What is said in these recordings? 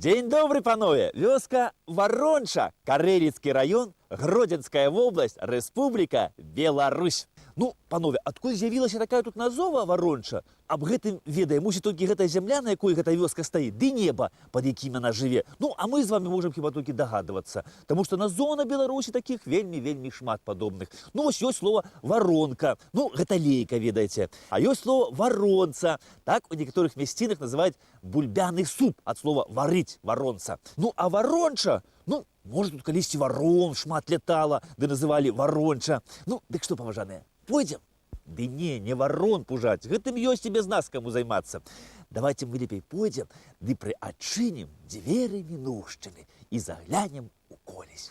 День добрый, панове! Вёска Воронча, Кареліцкі район, Гродзенская область, Республика Беларусь. Ну, панове, адкуль з'явілася такая тут назова Воронча? Аб гэтым ведае, мусіць толькі гэтая зямля, на якой гэта вёска стаіць, ды неба, пад якім яна жыве. Ну, а мы з вами можам хіба толькі дагадвацца, таму што на зона Беларусі такіх вельмі шмат падобных. Ну, вось ёсць слова «воронка», ну, гэта лейка, ведаеце. А ёсць слова «воронца», так у некаторых мясцінах называюць бульбяны суп, ад слова «варыць», «воронца». Ну, а Воронча, ну, можа, тут калісьці варон шмат лятала, ды называлі Воронча. Ну, дык што, паважаныя, пойдзем? Ды не ворон пужаць, гэтым ёсць і без нас каму займацца. Давайте мы лепей пойдзем, ды прыадчынім дзверы мінушчыны і заглянем у колесь.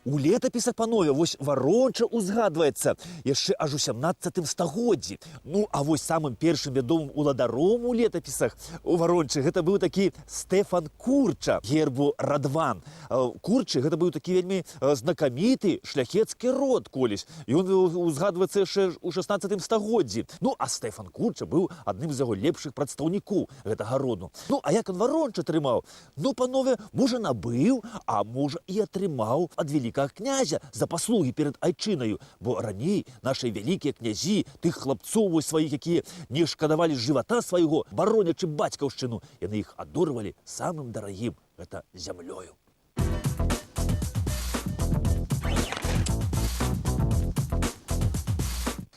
У летапісах, панове, вось Воронча узгадваецца яшчэ аж у 17 стагоддзі. Ну, а вось самым першым вядомым уладаром у летапісах у Ворончы гэта быў такі Стэфан Курча, гербу Радван. Курчы гэта быў такі вельмі знакаміты шляхецкі род колись. Ён узгадваецца яшчэ ў 16 стагоддзі. Ну, а Стэфан Курча быў адным з яго лепшых прадстаўнікоў гэтага роду. Ну, а як он Воронча атрымаў? Ну, панове, можа набыў, а можа і атрымаў ад великага князя за паслугі перад айчынаю, бо раней нашыя вялікія князі, тых хлапцоў вось сваіх, якія не шкадавалі жывата свайго, баронячы бацькаўшчыну, яны іх адорвалі самым дарагім, гэта зямлёю.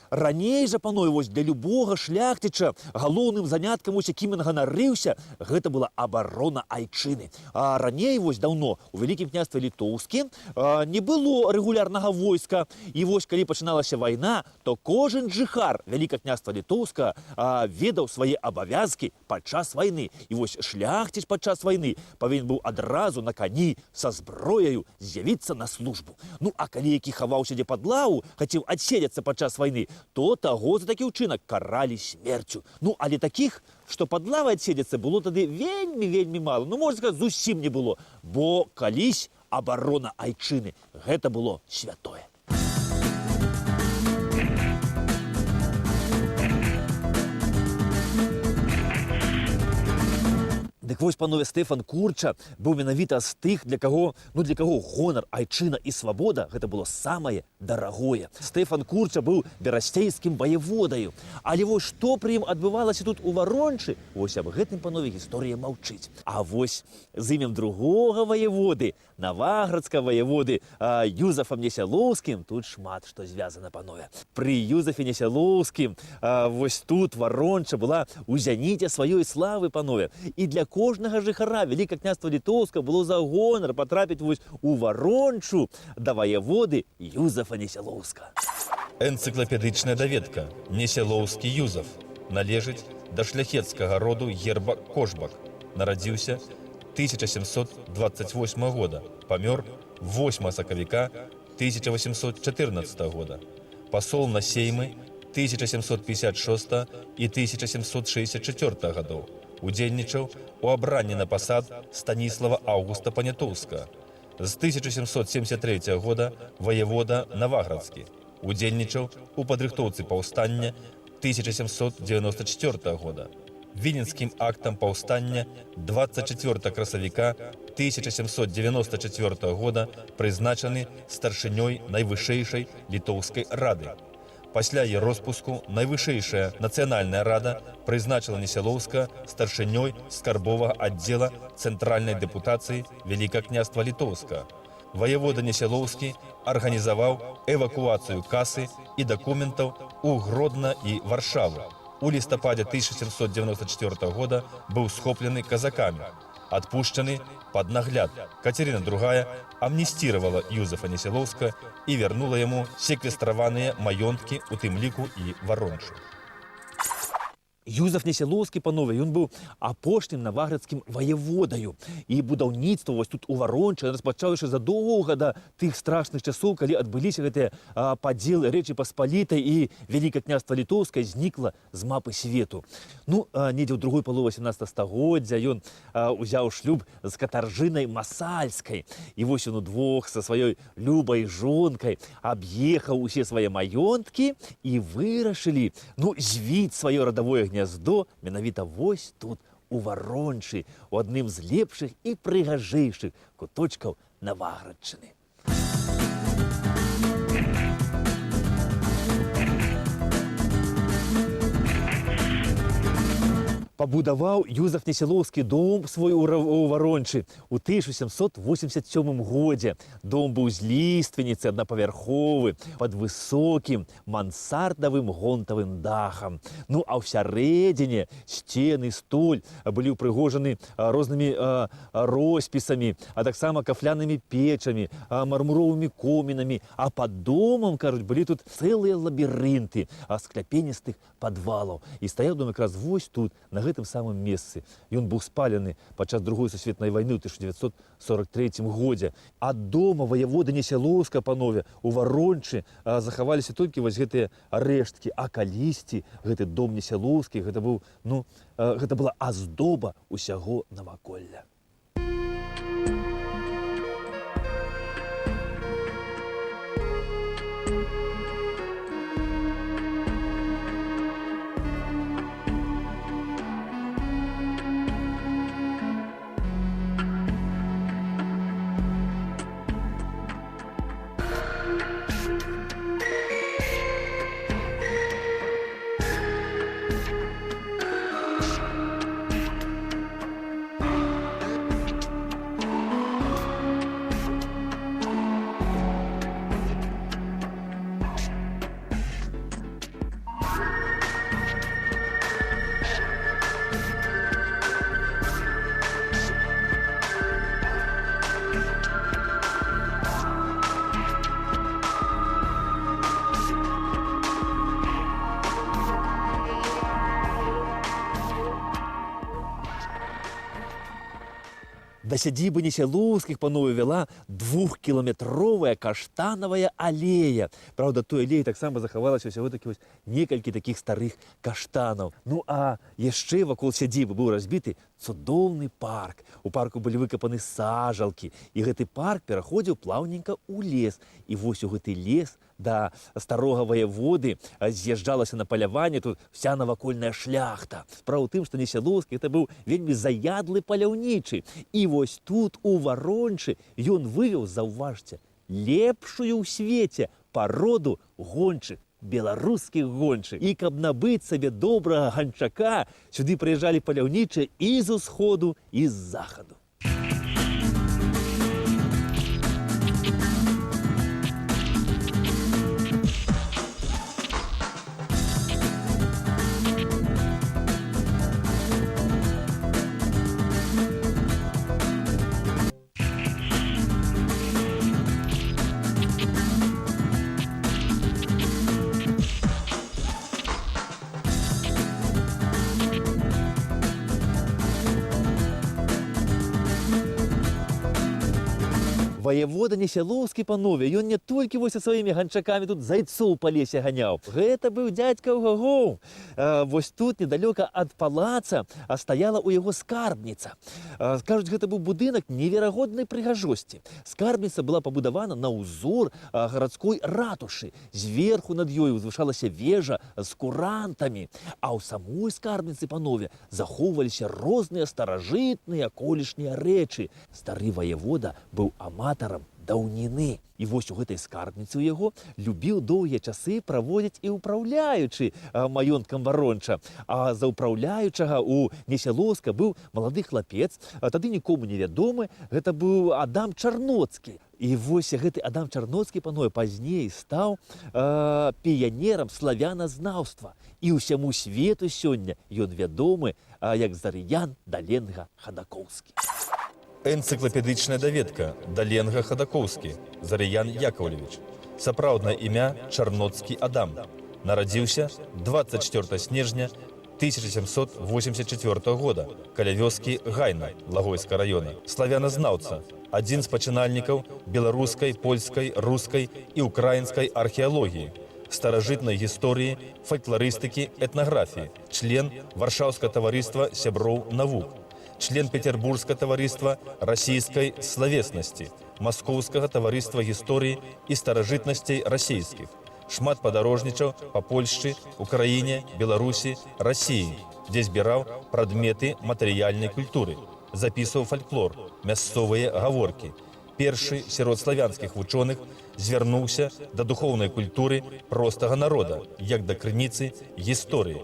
Раней жа, панове, вось для любога шляхціча галоўным заняткам, вось якім ён ганарыўся, гэта была абарона айчыны. А раней, вось даўно, у Вялікім княстве Літоўскім не было рэгулярнага войска. І вось калі пачыналася вайна, то кожен жыхар Вялікага княства Літоўскага ведаў свае абавязкі падчас вайны. І вось шляхціч падчас вайны павінен быў адразу на кані са зброяю з'явіцца на службу. Ну, а калі які хаваўся дзе пад лаву, хацеў адседзецца падчас вайны, то таго за такі ўчынак каралі смерцю. Ну, але такіх, што пад лавай адседзецца, было тады вельмі мала. Ну, можна сказаць, зусім не было. Бо калісь абарона айчыны – гэта было святое. Дык вось, панове, Стэфан Курча быў менавіта з тых, для каго гонар, айчына і свабода гэта было самае дарагое. Стэфан Курча быў берасцейскім ваяводаю. Але вось што пры ім адбывалася тут у Ворончы, вось аб гэтым, панове, гісторыя маўчыць. А вось з імем другога ваяводы, наваградскага ваяводы Юзафам Несялоўскім тут шмат што звязана, панове. Пры Юзафе Несялоўскім вось тут Воронча была ў зяніце сваёй славы, панове. І для кожнага жыхара Вялікага княства Літоўскага было за гонар патрапіць вось у Ворончу да ваяводы Юзафа Несялоўскага. Энцыклапедычная даведка Несялоўскі Юзаф належыць да шляхецкага роду герба Кошбак. Нарадзіўся 1728 года, памёр 8 сакавіка 1814 года. Пасол на сеймы 1756 і 1764 гадоў. Удзельнічаў у абранні на пасад Станіслава Аўгуста Панятоўскага. З 1773 года ваявода Наваградскі. Удзельнічаў у падрыхтоўцы паўстання 1794 года. Віленскім актам паўстання 24 красавіка 1794 года прызначаны старшынёй найвышэйшай літоўскай рады. Пасля яе роспуску Найвышэйшая Нацыянальная рада прызначыла Несялоўска старшынёй скарбовага аддзела цэнтральнай дэпутацыі Вялікага княства Літоўска. Ваявода Несялоўскі арганізаваў эвакуацыю касы і дакументаў у Гродна і Варшаву. У лістападзе 1794 года быў схоплены казакамі, адпушчаны пад нагляд. Кацярына II амністіравала Юзефа Несялоўска і вярнула яму секвестраваныя маёнткі, у тым ліку і Варончу. Юзеф Несялоўскі, панове, ён быў апошнім наваградскім ваяводаю. І будаўніцтва вось тут у Варончы распачаў яшчэ задоўга да тых страшных часоў, калі адбыліся гэтыя падзелы Рэчы Паспалітай, і Вялікае княства Літоўскае знікла з мапы свету. Ну, недзе ў другой палове 18 стагоддзя ён узяў шлюб з катаржынай Масальскай. І вось ён удвох са сваёй любай жонкай аб'ехаў усе свае маёнткі і вырашылі, звіць сваё радавое гняздо менавіта вось тут, у Варончы, у адным з лепшых і прыгажэйшых куточкаў Наваградчыны. Пабудаваў Юзеф Несялоўскі дом свой у Варончы ў 1787 годзе. Дом быў з ліственніцы, аднапавярховы, пад высокім мансардавым гонтавым дахам. Ну, а ўсярэдзіне сцены, столь былі ўпрыгожаны рознымі роспісамі, а таксама кафлянымі печамі, мармуровымі комінамі. А пад домам, кажуць, былі тут цэлыя лабірынты скляпеністых падвалаў. І стаяў дом якраз вось тут, на гэтым самым месцы. Ён быў спалены падчас Другой сусветнай вайны ў 1943 годзе. Ад дома ваяводы Несялоўска, панове, у Варончы захаваліся толькі вось гэтыя рэшткі, а калісьці гэты дом Несялоўскі, гэта быў, гэта была аздоба ўсяго наваколля. Да сядзібы Несялоўскіх, панове, вяла 2-кіламетровая каштанавая алея. Праўда, той алеі таксама захавалася ўсяго такі вось некалькі такіх старых каштанаў. Ну, а яшчэ вакол сядзібы быў разбіты цудоўны парк. У парку былі выкапаны сажалкі, і гэты парк пераходзіў плаўненька ў лес. І вось у гэты лес да старога ваяводы з'язджалася на паляванне тут вся навакольная шляхта. Справа ў тым, што Несялоўскі гэта быў вельмі заядлы паляўнічы. І вось тут, у Варончы, ён вывеў, заўважце, лепшую ў свеце пароду гончых, беларускіх гончых. І каб набыць сабе добрага ганчака, сюды прыязджалі паляўнічыя і з усходу, і з захаду. Ваявода Несялоўскі, панове, ён не толькі вось са сваімі ганчакамі тут зайцоў па лесе ганяў. Гэта быў дзядзька Гогоў. Вось тут, недалёка ад палаца, стаяла ў яго скарбніца. Кажуць, гэта быў будынак неверагоднай прыгажосці. Скарбніца была пабудавана на ўзор гарадской ратушы. Зверху над ёй узвышалася вежа з курантамі. А ў самой скарбніцы, панове, захоўваліся розныя старажытныя колішнія рэчы. Стары ваявода быў аматар аматарам даўніны. І вось у гэтай скарбніцы ў яго любіў доўгія часы праводзіць і ўпраўляючы маёнткам Варонча. А за ўпраўляючага у Несялоўска быў малады хлапец, тады нікому невядомы, гэта быў Адам Чарноцкі. І вось гэты Адам Чарноцкі, панове, пазней стаў піянерам славяназнаўства. І ўсяму свету сёння ён вядомы як Зарыян Даленга Хадакоўскі. Энцыклапедычная даведка Даленга Хадакоўскі, Зарыян Яковлевич. Сапраўднае імя Чарноцкі Адам. Нарадзіўся 24 снежня 1784 года каля вёскі Гайна Лагойскага района. Славяназнаўца, адзін з пачынальнікаў беларускай, польскай, рускай і украінскай археалогіі, старажытнай гісторыі, фалькларыстыкі, этнаграфіі, член Варшаўскага таварыства сяброў навук, член Петербургскага таварыства расійскай славеснасці, Маскоўскага таварыства гісторыі і старажытнасцей расійскіх. Шмат падарожнічаў па Польшчы, Украіне, Беларусі, Расіі, дзе збіраў прадметы матэрыяльнай культуры, запісваў фальклор, мясцовыя гаворкі. Першы сярод славянскіх вучоных звярнуўся да духоўнай культуры простага народа, як да крыніцы гісторыі.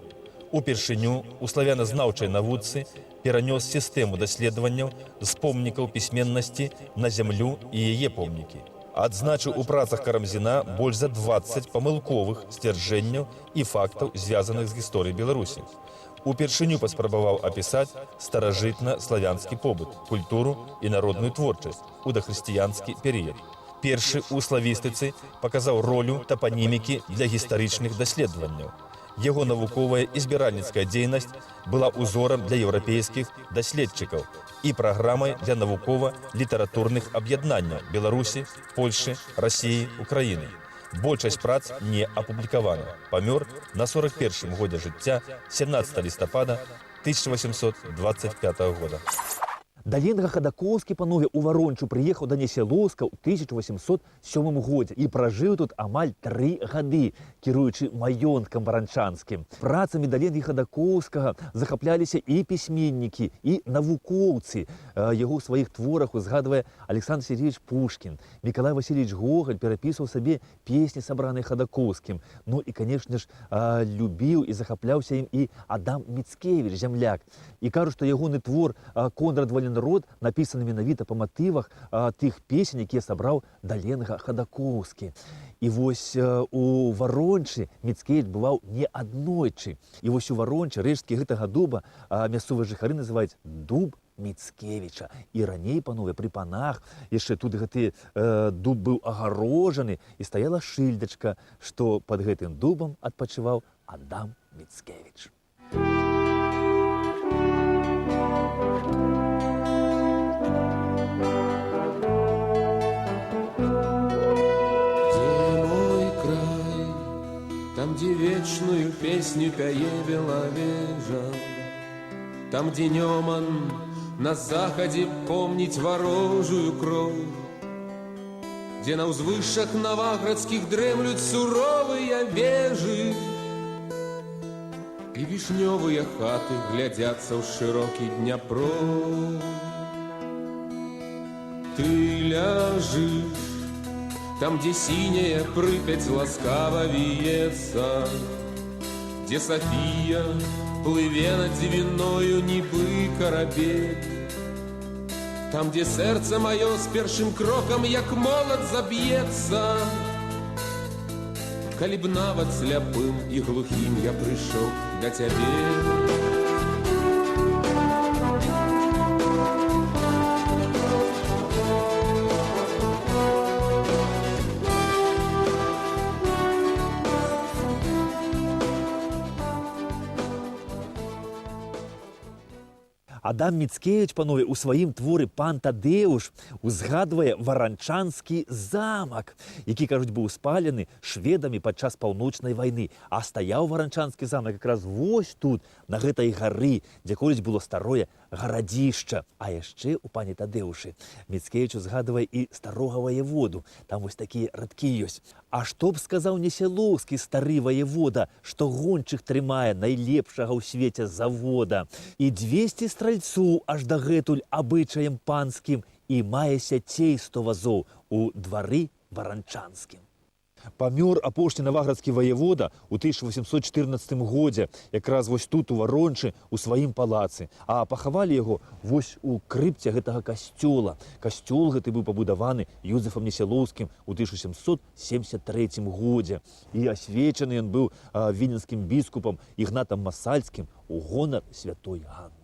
Упершыню у славяназнаўчай навуцы перанёс сістэму даследаванняў з помнікаў пісьменнасці на зямлю і яе помнікі. Адзначыў у працах Карамзіна больш за 20 памылковых сцвярджэнняў і фактаў, звязаных з гісторыяй Беларусі. Упершыню паспрабаваў апісаць старажытна-славянскі побыт, культуру і народную творчасць у дахрысціянскі перыяд. Першы ў славістыцы паказаў ролю тапанімікі для гістарычных даследаванняў. Яго навуковая і збіральніцкая дзейнасць была ўзорам для еўрапейскіх даследчыкаў і праграмай для навукова-літаратурных аб'яднанняў Беларусі, Польшы, Расіі, Украіны. Большасць прац не апублікавана. Памёр на 41-м годзе жыцця 17 лістапада 1825 года. Даленга Хадакоўскі, панове, у Варончу прыехаў да Несялоўска ў 1807 годзе і пражыў тут амаль 3 гады, кіруючы маёнткам варанчанскім. Працамі Даленгі Хадакоўскага захапляліся і пісьменнікі, і навукоўцы. Яго ў сваіх творах узгадвае Александр Сергеевич Пушкін. Мікалай Васильевич Гоголь перапісваў сабе песні, сабраныя Хадакоўскім. Ну і, канешне ж, любіў і захапляўся ім і Адам Міцкевіч, зямляк. І кажуць, што ягоны твор «Конрад Валенрод» напісаны менавіта па матывах тых песень, якія сабраў Даленга Хадакоўскі. І вось у Варончы Міцкевіч бываў не аднойчы. І вось у Варончы рэшткі гэтага дуба мясцовыя жыхары называюць дуб Міцкевіча. І раней, панове, пры панах яшчэ тут гэты дуб быў агарожаны і стаяла шыльдачка, што пад гэтым дубам адпачываў Адам Міцкевіч. Там, где вечную песню пяе Белавежа, там, где днем он на заходе помнить ворожую кровь, где на узвышах новоградских дремлют суровые вежи, и вишневые хаты глядятся в широкий Днепро. Ты ляжешь там, где синяя Припять ласкаво виется, где София плыве над Двиною нібы корабель, там, где сердце мое с першим кроком, як молот, забьется, калі б нават сляпым и глухим я пришел до тебе. Адам Міцкевіч, панове, у сваім творы «Пан Тадеуш» узгадвае варанчанскі замак, які, кажуць, быў спалены шведамі падчас паўночнай вайны. А стаяў варанчанскі замак якраз вось тут, на гэтай гары, дзе колісь было старое гарадзішча. А яшчэ у «Пане Тадеушы» Міцкевіч узгадвае і старога ваяводу. Там вось такія радкі ёсць. А што б сказаў Несялоўскі стары ваявода, што гончых трымае найлепшага ў свеце завода, і 200 стральцоў аж дагэтуль абычаем панскім, і мае сяцей 100 вазоў у двары варанчанскім. Памёр апошні наваградскі ваявода ў 1814 годзе, якраз вось тут у Варончы, у сваім палацы, а пахавалі яго вось у крыпце гэтага касцёла. Касцёл гэты быў пабудаваны Юзефам Несялоўскім у 1773 годзе, і асвечаны ён быў віленскім біскупам Ігнатам Масальскім у гонар святой Ганны.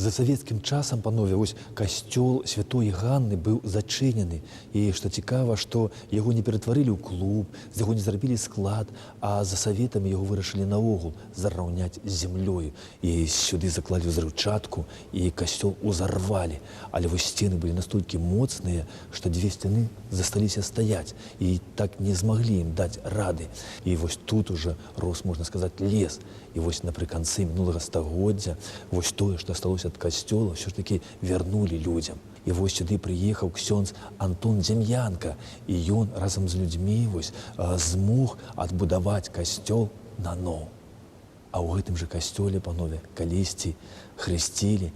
За савецкім часам, панове, вось касцёл святой Ганны быў зачынены. І што цікава, што яго не ператварылі ў клуб, з яго не зрабілі склад, а за саветамі яго вырашылі наогул зараўняць з зямлёю. І сюды заклалі ўзрыўчатку, і касцёл узарвалі. Але вось сцены былі настолькі моцныя, што дзве сцяны засталіся стаяць, і так не змаглі ім даць рады. І вось тут уже рос, можна сказаць, лес. І вось напрыканцы мінулага стагоддзя вось тое, што асталося ад касцёла, ўсё ж такі вярнулі людзям. І вось сюды прыехаў ксёндз Антон Дзем'янка, і ён разам з людзьмі вось змог адбудаваць касцёл наноў. А ў гэтым жа касцёле, панове, калісьці хрысцілі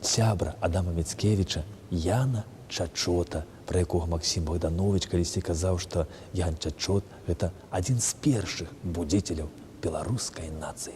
сябра Адама Міцкевіча Яна Чачота, пра якога Максім Богданович калісьці казаў, што Ян Чачот – гэта адзін з першых будзіцеляў беларускай нацыі.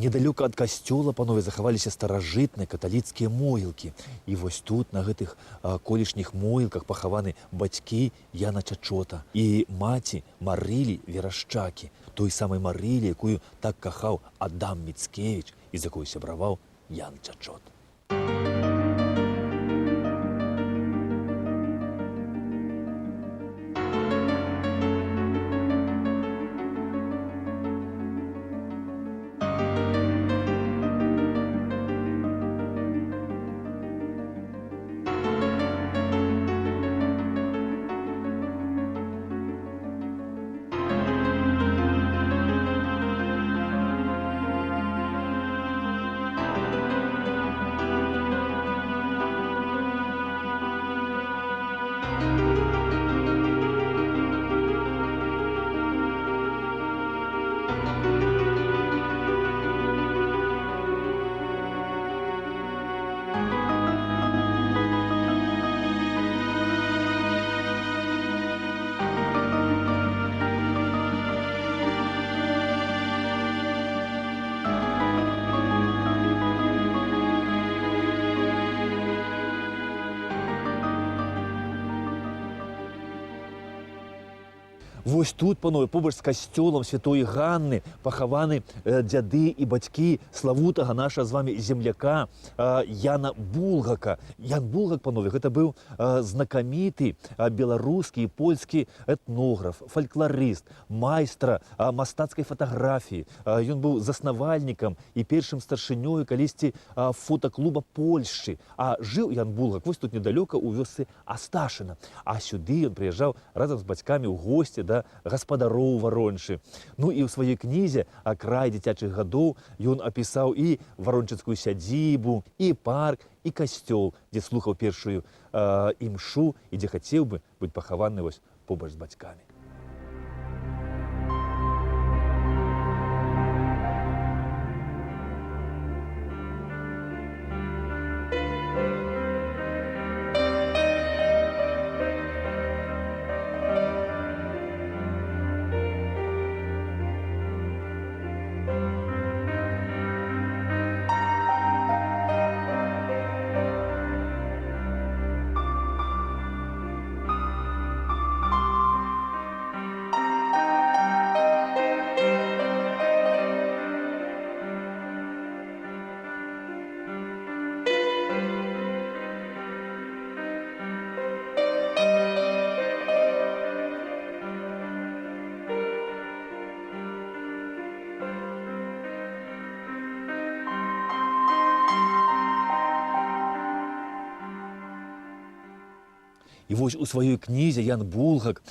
Недалёка ад касцёла, панове, захаваліся старажытныя каталіцкія могілкі. І вось тут, на гэтых колішніх могілках, пахаваны бацькі Яна Чачота і маці Марылі Верашчакі, той самай Марылі, якую так кахаў Адам Міцкевіч і з якой сябраваў Ян Чачот. Вось тут, панове, побач з касцёлам Святої Ганны пахаваны дзяды і бацькі славутага нашага з вами земляка Яна Булгака. Ян Булгак, панове, гэта быў знакаміты беларускі і польскі этнограф, фальклорыст, майстра мастацкай фатаграфіі. Ён быў заснавальнікам і першым старшынёю калісьці фотаклуба Польшчы. А жыў Ян Булгак вось тут недалёка ў вёсцы Асташына. А сюды ён прыязджаў разам з бацькамі ў госці да гаспадароў Варончы. Ну і ў сваёй кнізе «Край дзіцячых гадоў» ён апісаў і варончыцкую сядзібу, і парк, і касцёл, дзе слухаў першую імшу і дзе хацеў бы быць пахаваны вось побач з бацькамі. І вось у сваёй кнізе Ян Булгак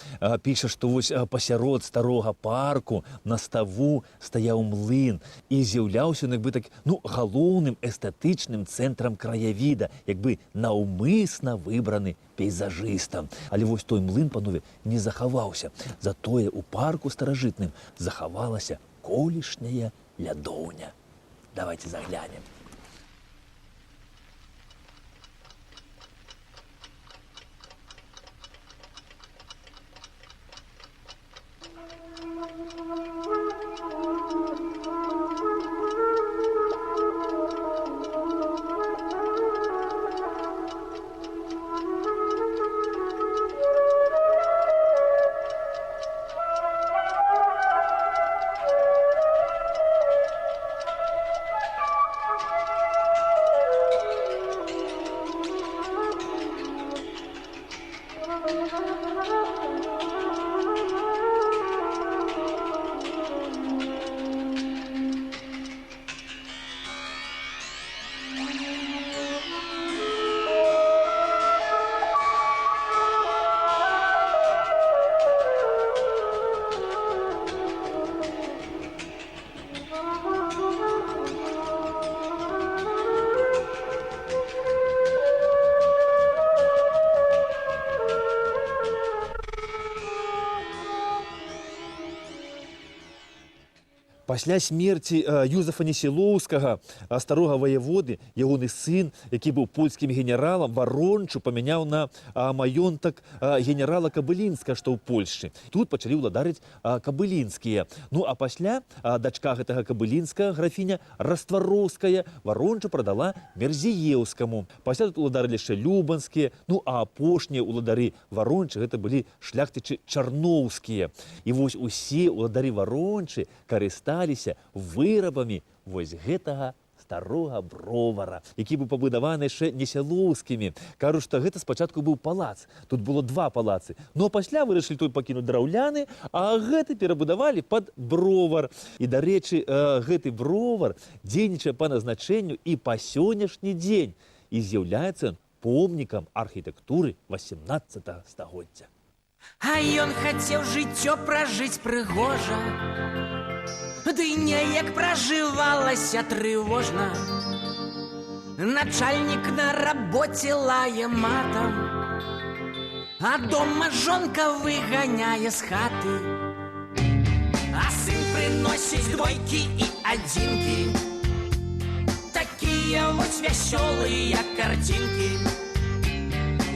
піша, што вось пасярод старога парку на ставу стаяў млын і з'яўляўся як бы так, галоўным эстэтычным цэнтрам краявіда, як бы наўмысна выбраны пейзажыстам. Але вось той млын, панове, не захаваўся. Затое у парку старажытным захавалася колішняя лядоўня. Давайте заглянем. Пасля смерці Юзафа Несілоўскага, старога ваяводы, ягоны сын, які быў польскім генералам, Варончу памяняў на маёнтак генерала Кабылінска, што ў Польшчы. Тут пачалі ўладарыць кабылінскія. Ну а пасля дачка гэтага Кабылінскага, графіня Раствароўская, Варончу прадала Мерзіеўскаму. Пасля тут уладарылі яшчэ Любанскія, ну а апошнія уладары Варончы гэта былі шляхтычы Чарноўскія. І вось усе уладары Варончы карысталіся вырабамі вось гэтага старога бровара, які быў пабудаваны яшчэ Несялоўскімі. Кажуць, што гэта спачатку быў палац. Тут было два палацы. Ну а пасля вырашылі той пакінуць драўляны, а гэты перабудавалі пад бровар. І, дарэчы, гэты бровар дзейнічае па назначэнню і па сённяшні дзень. І з'яўляецца помнікам архітэктуры 18 стагоддзя. А ён хацеў жыццё пражыць прыгожа, ды неяк пражывалася трывожна. Начальнік на рабоце лае матам, а дома жонка выганяе з хаты. А сын прыносіць двойкі і адзінкі, такія вось вясёлыя карцінкі.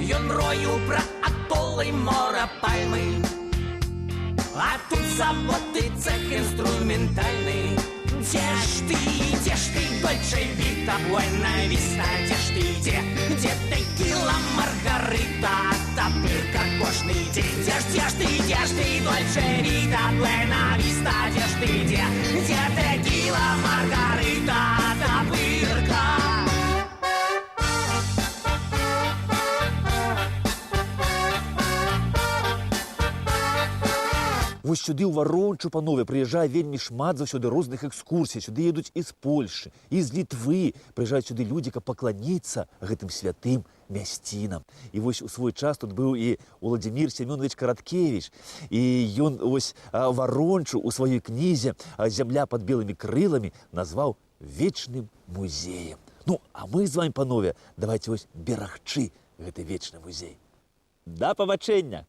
Ён рою пра атолы, мора, пальмы, а тут заботы цех инструментальный. Где ж ты, Дольче Вита, Буэна Виста, где текила, Маргарита, топырка кожный день. Где ж ты, Дольче Вита, Буэна Виста, где текила, Маргарита, топырка. Вось сюды ў Варончу, панове, прыязджае вельмі шмат заўсёды розных экскурсій. Сюды едуць і з Польшы, і з Літвы. Прыязджаюць сюды людзі, каб пакланіцца гэтым святым мясцінам. І вось у свой час тут быў і Уладзімір Семёнович Караткевіч. І ён вось Варончу ў сваёй кнізе «Зямля пад белымі крыламі» назваў вечным музеем. Ну, а мы з вами, панове, давайте вось берагчы гэты вечны музей. Да пабачэння!